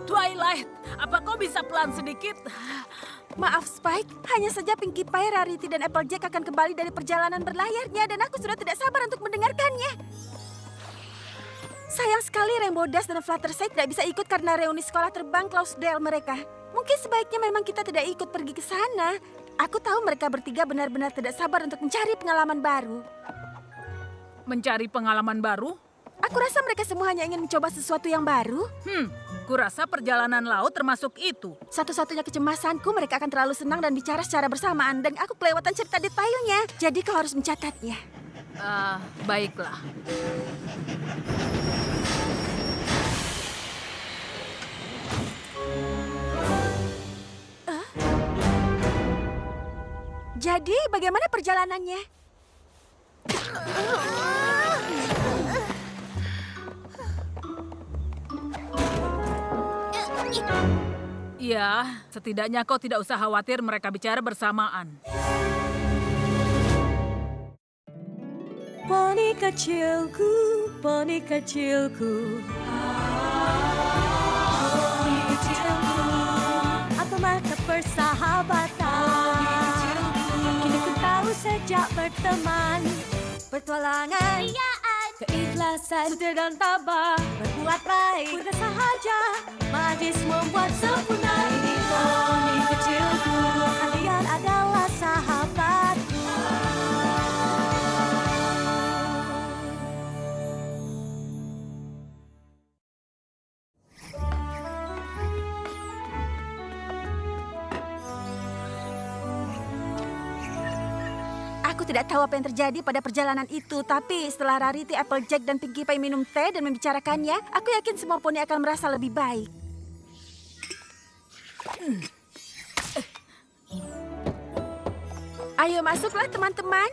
Twilight, apa kau bisa pelan sedikit? Maaf Spike, hanya saja Pinkie Pie, Rarity, dan Applejack akan kembali dari perjalanan berlayarnya dan aku sudah tidak sabar untuk mendengarkannya. Sayang sekali Rainbow Dash dan Fluttershy tidak bisa ikut karena reuni sekolah terbang Cloudesdale mereka. Mungkin sebaiknya memang kita tidak ikut pergi ke sana. Aku tahu mereka bertiga benar-benar tidak sabar untuk mencari pengalaman baru. Mencari pengalaman baru? Aku rasa mereka semua hanya ingin mencoba sesuatu yang baru. Kurasa perjalanan laut termasuk itu. Satu-satunya kecemasanku mereka akan terlalu senang dan bicara secara bersamaan dan aku kelewatan cerita detailnya. Jadi kau harus mencatatnya. Baiklah. Jadi bagaimana perjalanannya? Ya, setidaknya kau tidak usah khawatir mereka bicara bersamaan. Poni kecilku, poni kecilku. Poni kecilku, apa mata persahabatan? Kini ku tahu sejak berteman, petualangan, keikhlasan, setia dan tabah, berbuat baik, mudah sahaja, majlis membuat sempurna. Ini poni kecilku, kalian adalah sahabatku. Aku tidak tahu apa yang terjadi pada perjalanan itu, tapi setelah Rarity, Applejack, dan Pinkie Pie minum teh dan membicarakannya, aku yakin semua poni akan merasa lebih baik. Ayo masuklah teman-teman.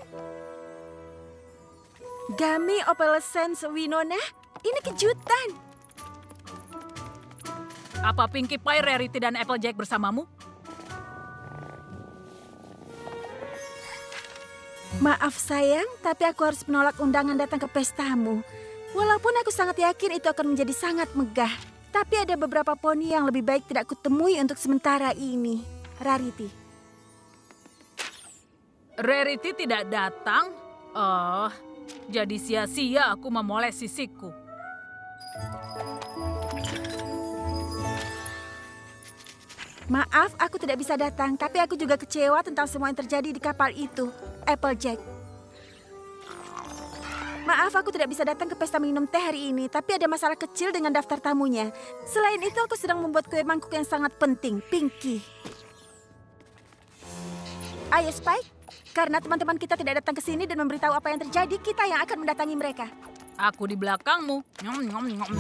Gummy Opalescence Winona, ini kejutan. Apa Pinkie Pie, Rarity, dan Applejack bersamamu? Maaf sayang, tapi aku harus menolak undangan datang ke pestamu. Walaupun aku sangat yakin itu akan menjadi sangat megah. Tapi ada beberapa poni yang lebih baik tidak kutemui untuk sementara ini. Rarity. Rarity tidak datang? Oh, jadi sia-sia aku memoles sisiku. Maaf, aku tidak bisa datang, tapi aku juga kecewa tentang semua yang terjadi di kapal itu. Applejack. Maaf, aku tidak bisa datang ke pesta minum teh hari ini, tapi ada masalah kecil dengan daftar tamunya. Selain itu, aku sedang membuat kue mangkuk yang sangat penting, Pinkie. Ayo, Spike. Karena teman-teman kita tidak datang ke sini dan memberitahu apa yang terjadi, kita yang akan mendatangi mereka. Aku di belakangmu. Nyom, nyom, nyom.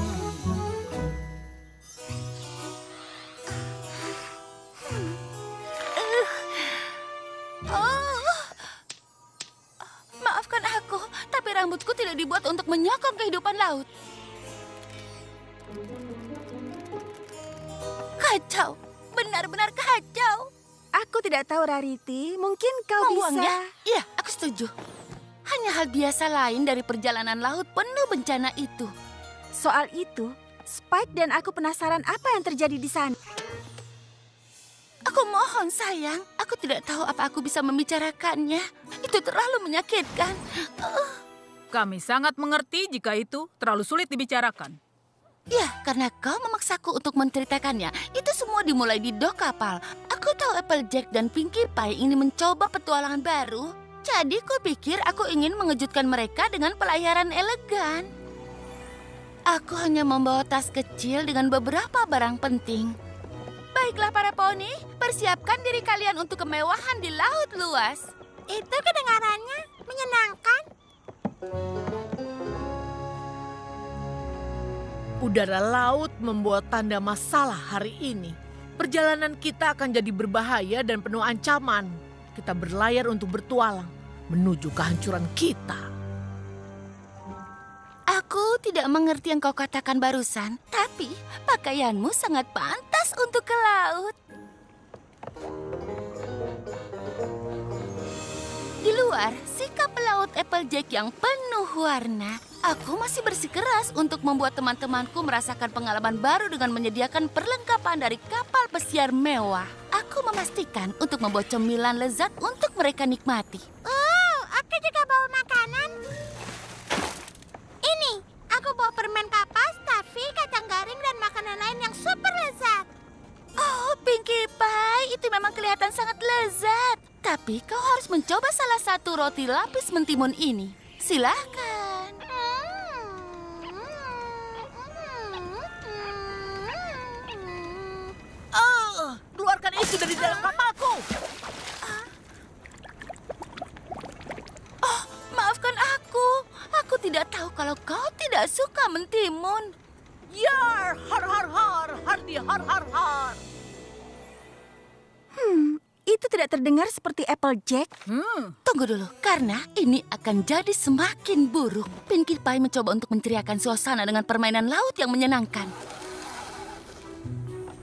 Maafkan aku, tapi rambutku tidak dibuat untuk menyokong kehidupan laut. Kacau, benar-benar kacau. Aku tidak tahu, Rarity. Mungkin kau Membuangnya? bisa... Iya, aku setuju. Hanya hal biasa lain dari perjalanan laut penuh bencana itu. Soal itu, Spike dan aku penasaran apa yang terjadi di sana. Aku mohon, sayang. Aku tidak tahu apa aku bisa membicarakannya. Itu terlalu menyakitkan. Kami sangat mengerti jika itu terlalu sulit dibicarakan. Ya, karena kau memaksaku untuk menceritakannya. Itu semua dimulai di dok kapal. Aku tahu Applejack dan Pinkie Pie ingin mencoba petualangan baru. Jadi kupikir aku ingin mengejutkan mereka dengan pelayaran elegan. Aku hanya membawa tas kecil dengan beberapa barang penting. Baiklah para poni, persiapkan diri kalian untuk kemewahan di laut luas. Itu kedengarannya menyenangkan. Udara laut membuat tanda masalah hari ini. Perjalanan kita akan jadi berbahaya dan penuh ancaman. Kita berlayar untuk bertualang menuju kehancuran kita. Aku tidak mengerti yang kau katakan barusan, tapi pakaianmu sangat pantas untuk ke laut. Di luar, sikap pelaut Applejack yang penuh warna, aku masih bersikeras untuk membuat teman-temanku merasakan pengalaman baru dengan menyediakan perlengkapan dari kapal pesiar mewah. Aku memastikan untuk membuat cemilan lezat untuk mereka nikmati. Oh, aku juga bawa makanan. Ini, aku bawa permen kapas, taffy, kacang garing, dan makanan lain yang super lezat. Oh, Pinkie Pie, itu memang kelihatan sangat lezat. Tapi kau harus mencoba salah satu roti lapis mentimun ini. Silahkan. Keluarkan itu dari dalam kapalku. Oh, maafkan aku. Aku tidak tahu kalau kau tidak suka mentimun. Yar, har har har, hardi har har har. Itu tidak terdengar seperti Applejack. Tunggu dulu, karena ini akan jadi semakin buruk. Pinkie Pie mencoba untuk menceriakan suasana dengan permainan laut yang menyenangkan.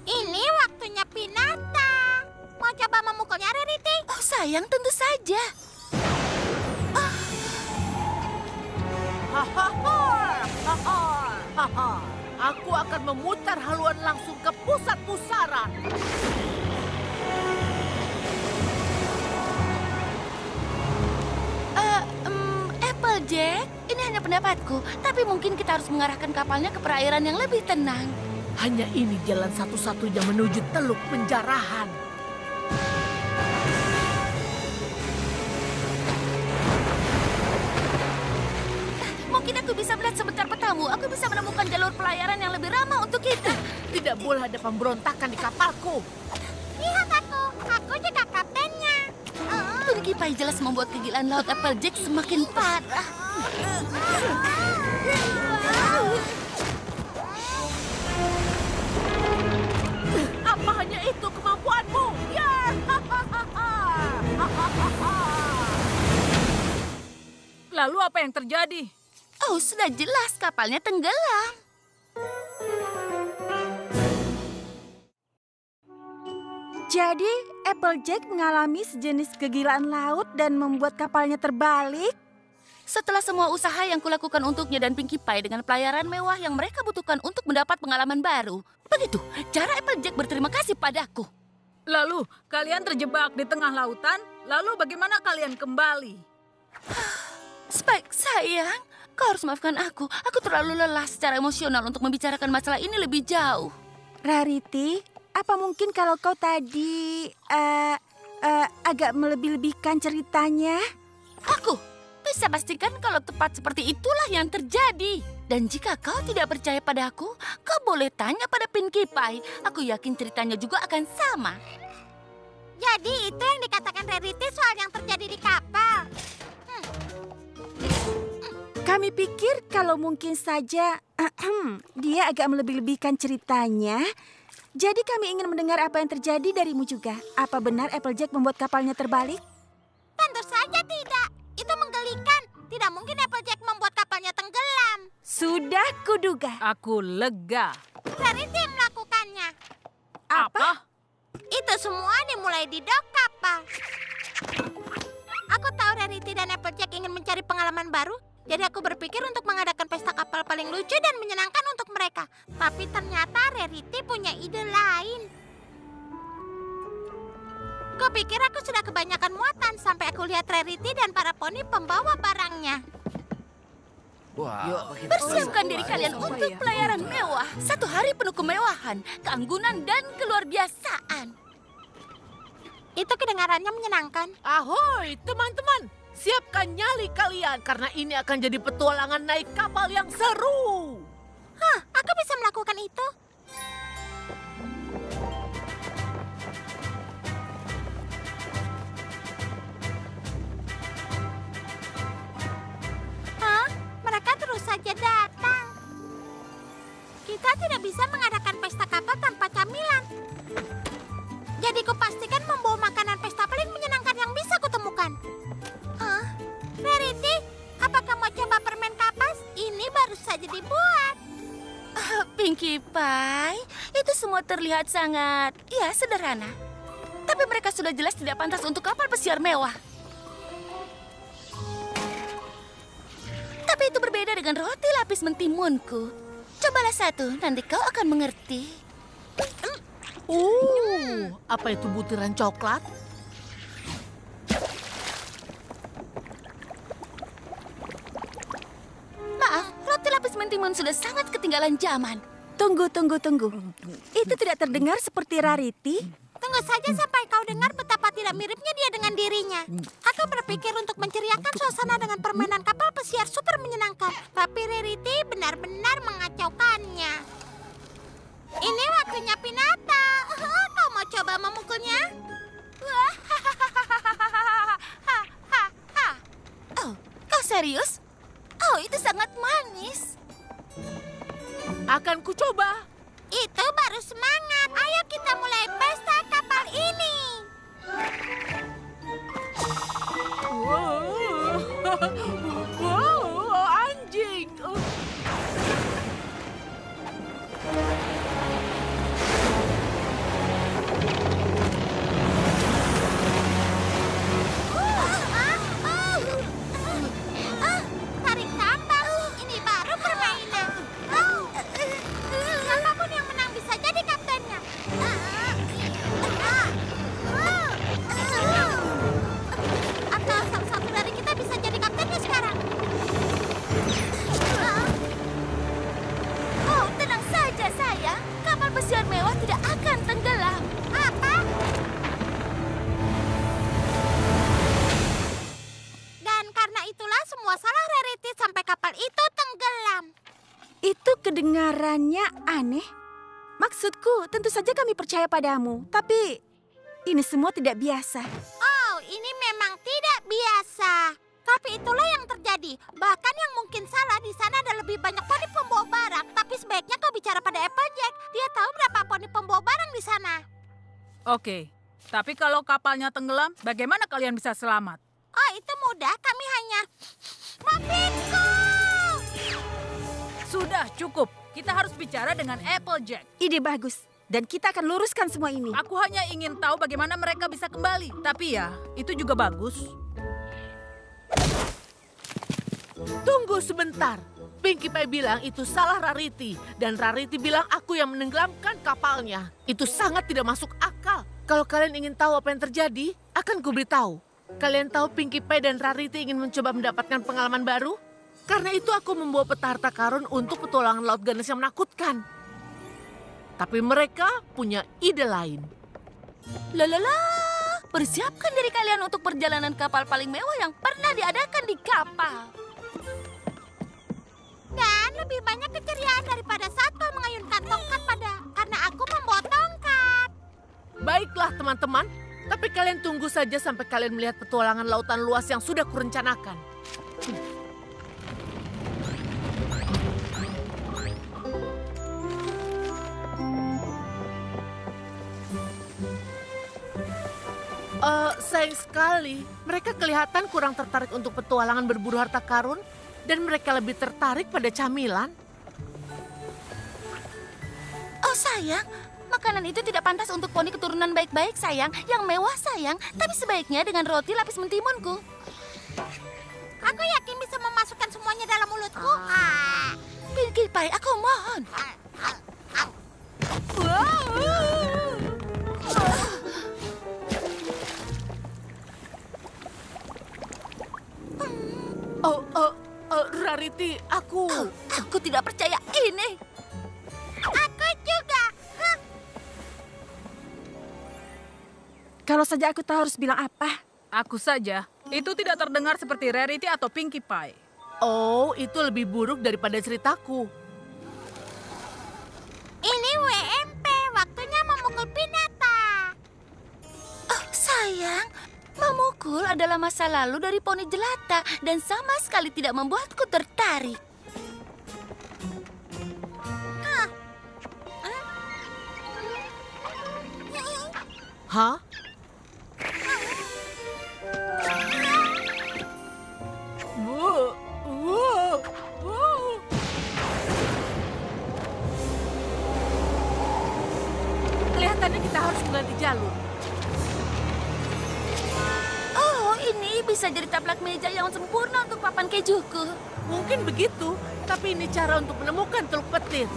Ini waktunya Pinata. Mau coba memukulnya, Rarity? Oh sayang, tentu saja. Aku akan memutar haluan langsung ke pusat pusaran. Applejack, ini hanya pendapatku. Tapi mungkin kita harus mengarahkan kapalnya ke perairan yang lebih tenang. Hanya ini jalan satu-satunya menuju Teluk Penjarahan. Mungkin aku bisa melihat sebentar petamu. Aku bisa menemukan jalur pelayaran yang lebih ramah untuk kita. Tidak boleh ada pemberontakan di kapalku. Lihat aku juga kaptennya. Pinkie Pie jelas membuat kegilaan laut Applejack semakin parah. Apa hanya itu kemampuanmu? Yar! Lalu apa yang terjadi? Oh, sudah jelas kapalnya tenggelam. Jadi, Applejack mengalami sejenis kegilaan laut dan membuat kapalnya terbalik. Setelah semua usaha yang kulakukan untuknya dan Pinkie Pie dengan pelayaran mewah yang mereka butuhkan untuk mendapat pengalaman baru. Begitu cara Applejack berterima kasih padaku. Lalu kalian terjebak di tengah lautan, lalu bagaimana kalian kembali? Spike, sayang, kau harus maafkan aku. Aku terlalu lelah secara emosional untuk membicarakan masalah ini lebih jauh. Rarity, apa mungkin kalau kau tadi agak melebih-lebihkan ceritanya? Aku bisa pastikan kalau tepat seperti itulah yang terjadi. Dan jika kau tidak percaya padaku, kau boleh tanya pada Pinkie Pie. Aku yakin ceritanya juga akan sama. Jadi itu yang dikatakan Rarity soal yang terjadi di kapal. Kami pikir kalau mungkin saja dia agak melebih-lebihkan ceritanya. Jadi kami ingin mendengar apa yang terjadi darimu juga. Apa benar Applejack membuat kapalnya terbalik? Tentu saja tidak. Itu menggelikan. Tidak mungkin Applejack membuat kapalnya tenggelam. Sudah kuduga. Aku lega. Rarity melakukannya. Apa? Itu semua dimulai di dok kapal. Aku tahu Rarity dan Applejack ingin mencari pengalaman baru. Jadi aku berpikir untuk mengadakan pesta kapal paling lucu dan menyenangkan untuk mereka. Tapi ternyata Rarity punya ide lain. Kupikir aku sudah kebanyakan muatan sampai aku lihat Rarity dan para poni pembawa barangnya. Persiapkan diri kalian untuk pelayaran mewah. 1 hari penuh kemewahan, keanggunan, dan keluar biasaan. Itu kedengarannya menyenangkan. Ahoy, teman-teman. Siapkan nyali kalian karena ini akan jadi petualangan naik kapal yang seru. Hah, aku bisa melakukan itu. Hah? Mereka terus saja datang. Kita tidak bisa mengadakan pesta kapal tanpa camilan. Jadi kupastikan membawa makanan pesta paling menyenangkan yang bisa kutemukan. Hah? Rarity, apakah mau coba permen kapas? Ini baru saja dibuat. Pinkie Pie, itu semua terlihat sangat, sederhana. Tapi mereka sudah jelas tidak pantas untuk kapal pesiar mewah. dengan roti lapis mentimunku. Cobalah satu, nanti kau akan mengerti. Apa itu butiran coklat? Maaf, roti lapis mentimun sudah sangat ketinggalan zaman. Tunggu. Itu tidak terdengar seperti Rarity. Tunggu saja sampai kau dengar betapa tidak miripnya dia dengan dirinya. Aku berpikir untuk menceriakan suasana dengan permainan kapal pesiar super menyenangkan. Tapi Rarity benar-benar mengacaukannya. Ini waktunya Pinata. Kau mau coba memukulnya? Oh, kau serius? Oh, itu sangat manis. Akan ku coba. Itu baru semangat. Ayo kita mulai pesta kapal ini. Wow, anjing. Tarik tambang. Ini baru permainan. Siapapun yang menang bisa jadi kaptennya. Atau salah satu dari kita bisa jadi kaptennya sekarang. Oh, tenang saja, sayang. Kapal pesiar mewah tidak akan tenggelam. Apa? Dan karena itulah semua salah Rarity sampai kapal itu tenggelam. Itu kedengarannya aneh. Maksudku, tentu saja kami percaya padamu. Tapi ini semua tidak biasa. Oh, ini memang tidak biasa. Tapi itulah yang terjadi. Bahkan yang mungkin salah di sana ada lebih banyak poni pembawa barang. Tapi sebaiknya kau bicara pada Applejack. Dia tahu berapa poni pembawa barang di sana. Oke, tapi kalau kapalnya tenggelam, bagaimana kalian bisa selamat? Oh, itu mudah. Kami hanya memikul. Sudah cukup. Kita harus bicara dengan Applejack. Ide bagus. Dan kita akan luruskan semua ini. Aku hanya ingin tahu bagaimana mereka bisa kembali. Tapi ya, itu juga bagus. Tunggu sebentar. Pinkie Pie bilang itu salah Rarity. Dan Rarity bilang aku yang menenggelamkan kapalnya. Itu sangat tidak masuk akal. Kalau kalian ingin tahu apa yang terjadi, akan kuberitahu. Kalian tahu Pinkie Pie dan Rarity ingin mencoba mendapatkan pengalaman baru? Karena itu aku membawa peta harta karun untuk petualangan laut ganas yang menakutkan. Tapi mereka punya ide lain. Lalala, persiapkan diri kalian untuk perjalanan kapal paling mewah yang pernah diadakan di kapal. Dan lebih banyak keceriaan daripada saat kau mengayunkan tongkat karena aku membawa tongkat. Baiklah teman-teman, tapi kalian tunggu saja sampai kalian melihat petualangan lautan luas yang sudah kurencanakan. Sayang sekali, mereka kelihatan kurang tertarik untuk petualangan berburu harta karun dan mereka lebih tertarik pada camilan. Oh sayang, makanan itu tidak pantas untuk poni keturunan baik-baik sayang, yang mewah sayang, tapi sebaiknya dengan roti lapis mentimunku. Aku yakin bisa memasukkan semuanya dalam mulutku. Pinkie Pie, aku mohon. Rarity, aku tidak percaya ini. Aku juga. Kalau saja aku tahu harus bilang apa. Aku saja. Itu tidak terdengar seperti Rarity atau Pinkie Pie. Oh, itu lebih buruk daripada ceritaku. Ini WMP, waktunya memukul Pinata. Oh sayang, memukul adalah masa lalu dari poni jelata dan sama sekali tidak membuatku tertarik. Hah? Kelihatannya kita harus mengganti jalur. Oh, ini bisa jadi taplak meja yang sempurna untuk papan kejuku. Mungkin begitu, tapi ini cara untuk menemukan teluk petir.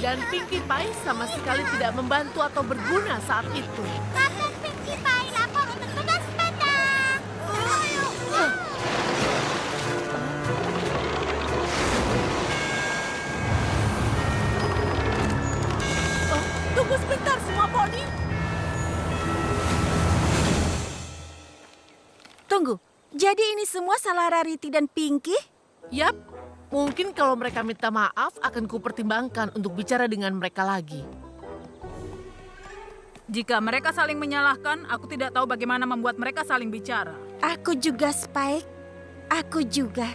Dan Pinkie Pie sama sekali tidak membantu atau berguna saat itu. Kapten Pinkie Pie lapor untuk tugas sepeda. Oh, tunggu sebentar semua poni. Tunggu, jadi ini semua salah Rarity dan Pinkie? Yap, mungkin kalau mereka minta maaf akan kupertimbangkan untuk bicara dengan mereka lagi. Jika mereka saling menyalahkan, aku tidak tahu bagaimana membuat mereka saling bicara. Aku juga, Spike. Aku juga.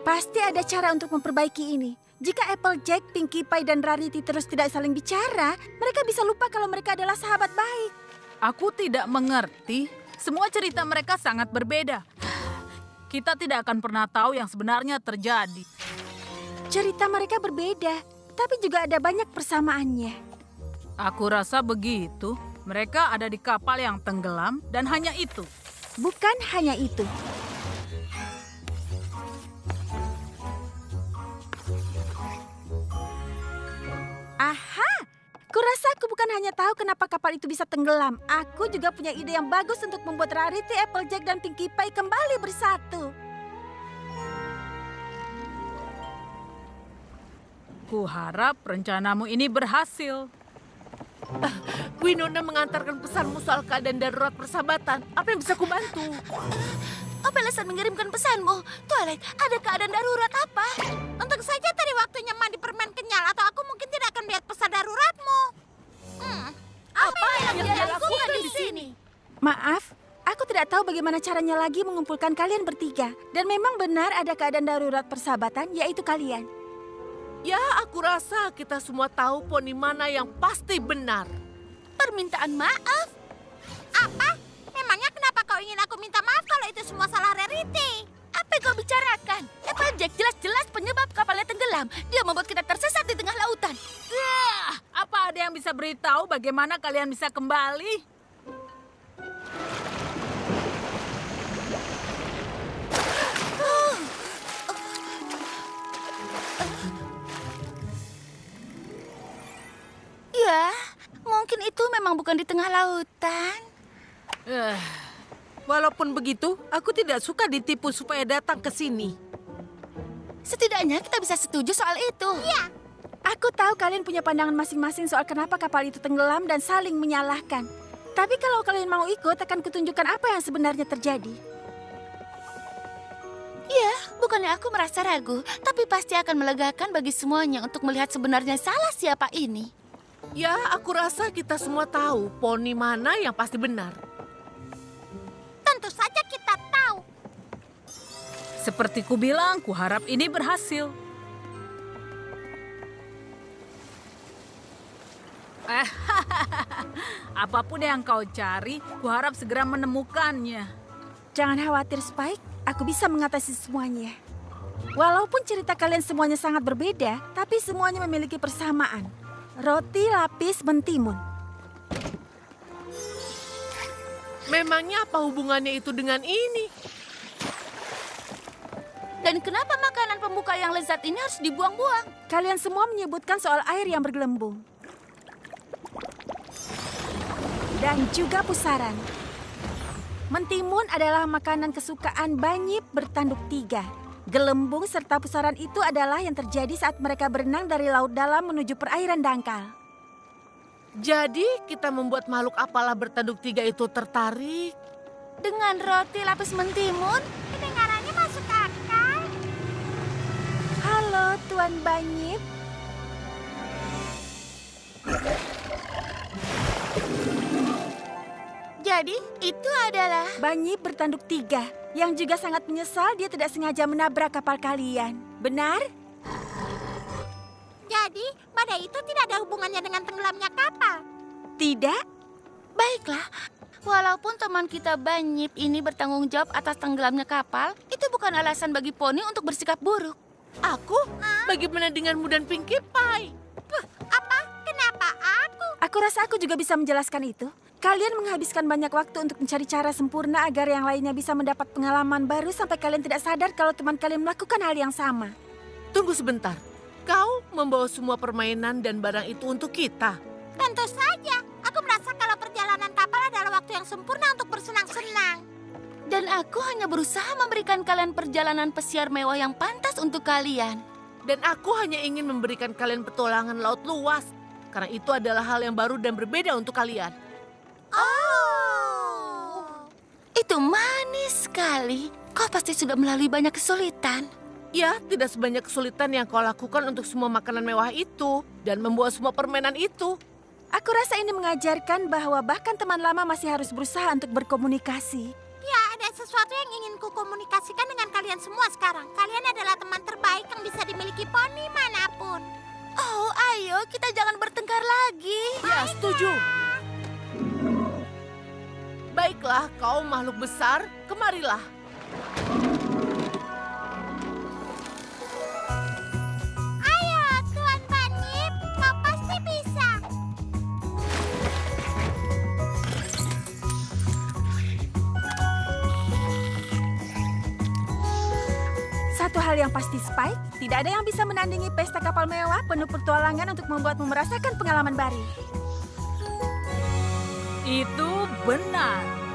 Pasti ada cara untuk memperbaiki ini. Jika Applejack, Pinkie Pie, dan Rarity terus tidak saling bicara, mereka bisa lupa kalau mereka adalah sahabat baik. Aku tidak mengerti. Semua cerita mereka sangat berbeda. Kita tidak akan pernah tahu yang sebenarnya terjadi. Cerita mereka berbeda, tapi juga ada banyak persamaannya. Aku rasa begitu. Mereka ada di kapal yang tenggelam dan hanya itu. Bukan hanya itu. Aha! Kurasa aku bukan hanya tahu kenapa kapal itu bisa tenggelam. Aku juga punya ide yang bagus untuk membuat Rarity, Applejack, dan Pinkie Pie kembali bersatu. Kuharap rencanamu ini berhasil. Winona mengantarkan pesanmu soal keadaan darurat persahabatan. Apa yang bisa kubantu? Opelesan mengirimkan pesanmu. Twilight, ada keadaan darurat apa? Untuk saja tadi waktunya mandi permen kenyal atau aku mungkin tidak akan lihat pesan daruratmu. Apa yang dia lakukan di sini? Maaf, aku tidak tahu bagaimana caranya lagi mengumpulkan kalian bertiga. Dan memang benar ada keadaan darurat persahabatan, yaitu kalian. Ya, aku rasa kita semua tahu poni mana yang pasti benar. Permintaan maaf? Apa? Memangnya kenapa kau ingin aku minta maaf kalau itu semua salah Rarity? Apa yang kau bicarakan? Applejack jelas-jelas penyebab kapalnya tenggelam. Dia membuat kita tersesat di tengah lautan. Apa ada yang bisa beritahu bagaimana kalian bisa kembali? Ya, mungkin itu memang bukan di tengah lautan. Walaupun begitu, aku tidak suka ditipu supaya datang ke sini. Setidaknya kita bisa setuju soal itu. Iya, Aku tahu kalian punya pandangan masing-masing soal kenapa kapal itu tenggelam dan saling menyalahkan. Tapi kalau kalian mau ikut, akan kutunjukkan apa yang sebenarnya terjadi. Ya, bukannya aku merasa ragu, tapi pasti akan melegakan bagi semuanya untuk melihat sebenarnya salah siapa ini. Ya, aku rasa kita semua tahu poni mana yang pasti benar. tentu saja kita tahu. Seperti kubilang, kuharap ini berhasil. Apapun yang kau cari, kuharap segera menemukannya. Jangan khawatir, Spike. Aku bisa mengatasi semuanya. Walaupun cerita kalian semuanya sangat berbeda, tapi semuanya memiliki persamaan. Roti lapis mentimun. Memangnya apa hubungannya itu dengan ini? Dan kenapa makanan pembuka yang lezat ini harus dibuang-buang? Kalian semua menyebutkan soal air yang bergelembung. Dan juga pusaran. Mentimun adalah makanan kesukaan Banyip bertanduk 3. Gelembung serta pusaran itu adalah yang terjadi saat mereka berenang dari laut dalam menuju perairan dangkal. Jadi kita membuat makhluk apalah bertanduk 3 itu tertarik. Dengan roti lapis mentimun? Kedengarannya masuk akal. Halo, Tuan Banyip. Jadi, itu adalah... Banyip bertanduk 3, yang juga sangat menyesal dia tidak sengaja menabrak kapal kalian. Benar? Jadi, badai itu tidak ada hubungannya dengan tenggelamnya kapal. Tidak? Baiklah, walaupun teman kita Banyip ini bertanggung jawab atas tenggelamnya kapal, itu bukan alasan bagi poni untuk bersikap buruk. Aku? Bagaimana denganmu dan Pinkie Pie? Apa? Kenapa aku? Aku rasa aku juga bisa menjelaskan itu. Kalian menghabiskan banyak waktu untuk mencari cara sempurna agar yang lainnya bisa mendapat pengalaman baru sampai kalian tidak sadar kalau teman kalian melakukan hal yang sama. Tunggu sebentar. Kau membawa semua permainan dan barang itu untuk kita. Tentu saja. Aku merasa kalau perjalanan kapal adalah waktu yang sempurna untuk bersenang-senang. Dan aku hanya berusaha memberikan kalian perjalanan pesiar mewah yang pantas untuk kalian. Dan aku hanya ingin memberikan kalian petualangan laut luas. Karena itu adalah hal yang baru dan berbeda untuk kalian. Oh. Itu manis sekali. Kau pasti sudah melalui banyak kesulitan. Ya, tidak sebanyak kesulitan yang kau lakukan untuk semua makanan mewah itu. Dan membawa semua permainan itu. Aku rasa ini mengajarkan bahwa bahkan teman lama masih harus berusaha untuk berkomunikasi. Ya, ada sesuatu yang ingin kukomunikasikan dengan kalian semua sekarang. Kalian adalah teman terbaik yang bisa dimiliki poni manapun. Oh, ayo kita jangan bertengkar lagi. Ya, setuju. Baiklah, kau makhluk besar, kemarilah. Ayo, Tuan Banip, kau pasti bisa. Satu hal yang pasti, Spike, tidak ada yang bisa menandingi pesta kapal mewah penuh petualangan untuk membuatmu merasakan pengalaman baru. Itu benar.